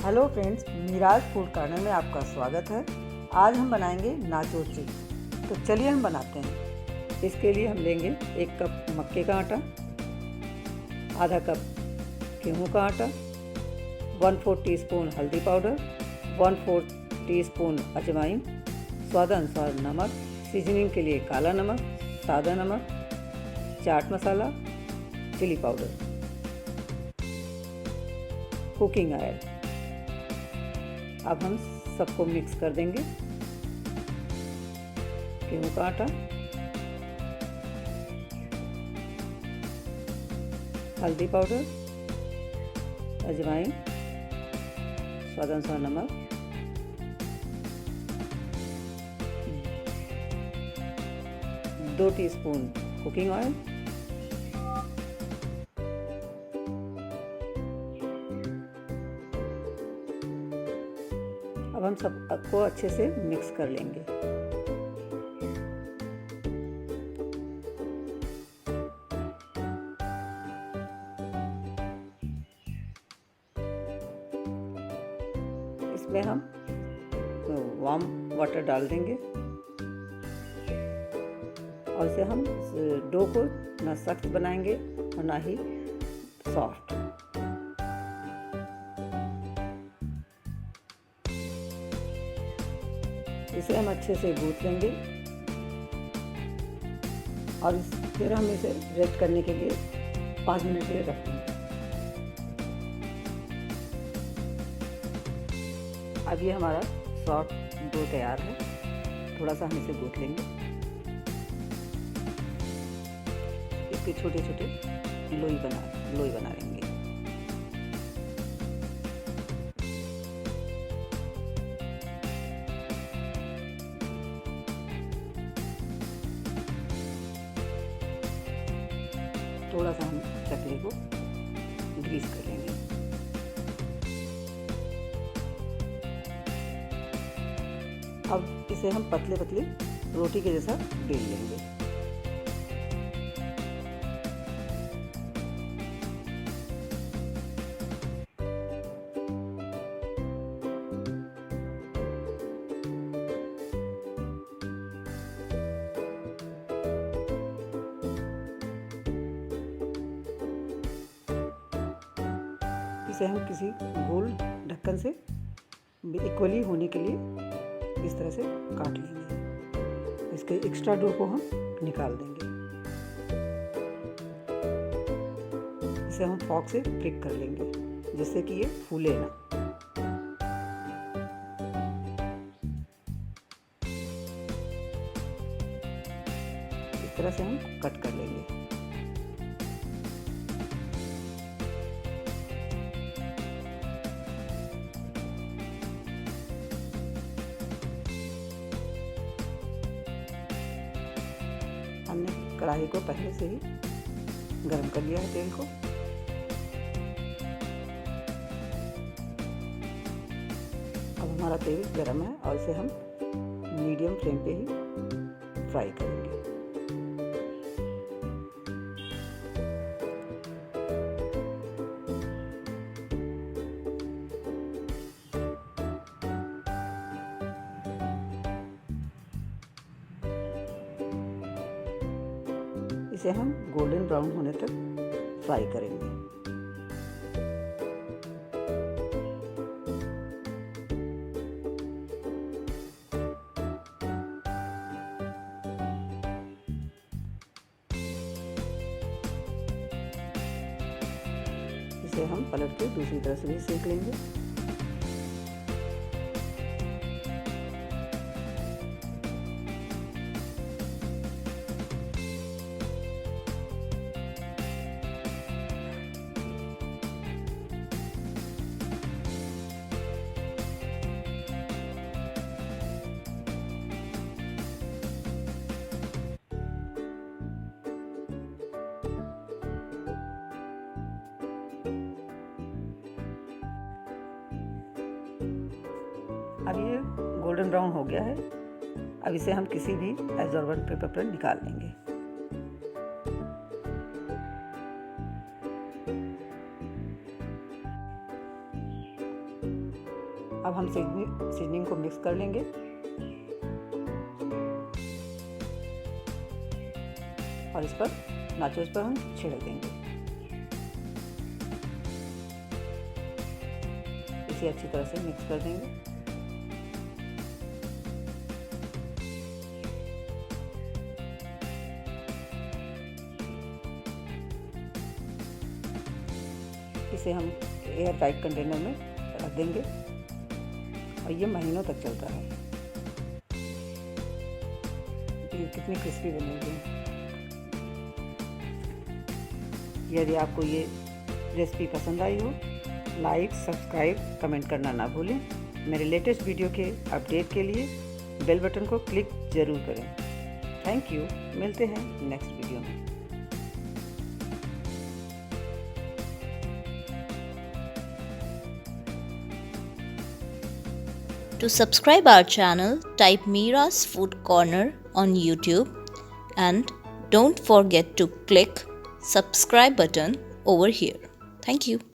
Hello friends, Miraj food corner में आपका स्वागत है। आज हम बनाएंगे नाचो चिप्स। तो चलिए हम बनाते हैं। इसके लिए हम लेंगे 1 कप मक्के का आटा, आधा कप गेहूं का आटा, 1/4 टीस्पून हल्दी पाउडर, 1/4 टीस्पून अजवाइन, स्वादानुसार नमक, सीजनिंग के लिए काला नमक, सादा नमक, chaat masala, chilli powder, cooking oil. अब हम सबको मिक्स कर देंगे। गेहूं का आटा, हल्दी पाउडर, अजवाइन, स्वादानुसार नमक, 2 टीस्पून कुकिंग ऑयल, अब हम सबको अच्छे से मिक्स कर लेंगे। इसमें हम वार्म वाटर डाल देंगे और इसे हम डो को ना सख्त बनाएंगे और ना ही सॉफ्ट। इसे हम अच्छे से गूंथ लेंगे और फिर हम इसे रेस्ट करने के लिए 5 मिनट के लिए रख देंगे। अब ये हमारा सॉफ्ट डो तैयार है। थोड़ा सा हम इसे गूंथ लेंगे। इसके छोटे छोटे लोई बना लेंगे। थोड़ा सा हम चकले को ग्रीस कर लेंगे। अब इसे हम पतले पतले रोटी के जैसा बेल लेंगे। इसे हम किसी गोल ढक्कन से इक्वली होने के लिए इस तरह से काट लेंगे। इसके एक्स्ट्रा डो को हम निकाल देंगे। इसे हम फॉक से प्रिक कर लेंगे जिससे कि ये फूले ना। इस तरह से हम कट कर लेंगे। हमने कढ़ाई को पहले से ही गर्म कर लिया है तेल को। अब हमारा तेल गर्म है और इसे हम मीडियम फ्लेम पे ही फ्राई करेंगे। इसे हम गोल्डन ब्राउन होने तक फ्राई करेंगे। इसे हम पलट के दूसरी तरफ से भी सेक लेंगे। अब ये गोल्डन ब्राउन हो गया है। अब इसे हम किसी भी एब्जॉर्बेंट पेपर पर निकाल लेंगे। अब हम सीजनिंग को मिक्स कर लेंगे। और इस पर नाचोस पर हम छिड़क देंगे। इसे अच्छी तरह से मिक्स कर देंगे। इसे हम एयर टाइट कंटेनर में रख देंगे और ये महीनों तक चलता है। ये कितनी क्रिस्पी बनेगी। यदि आपको ये रेसिपी पसंद आई हो, लाइक, सब्सक्राइब, कमेंट करना ना भूलें। मेरे लेटेस्ट वीडियो के अपडेट के लिए बेल बटन को क्लिक ज़रूर करें। Thank you. मिलते हैं नेक्स्ट वीडियो में। To subscribe our channel, type Meera's Food Corner on YouTube and don't forget to click subscribe button over here. Thank you.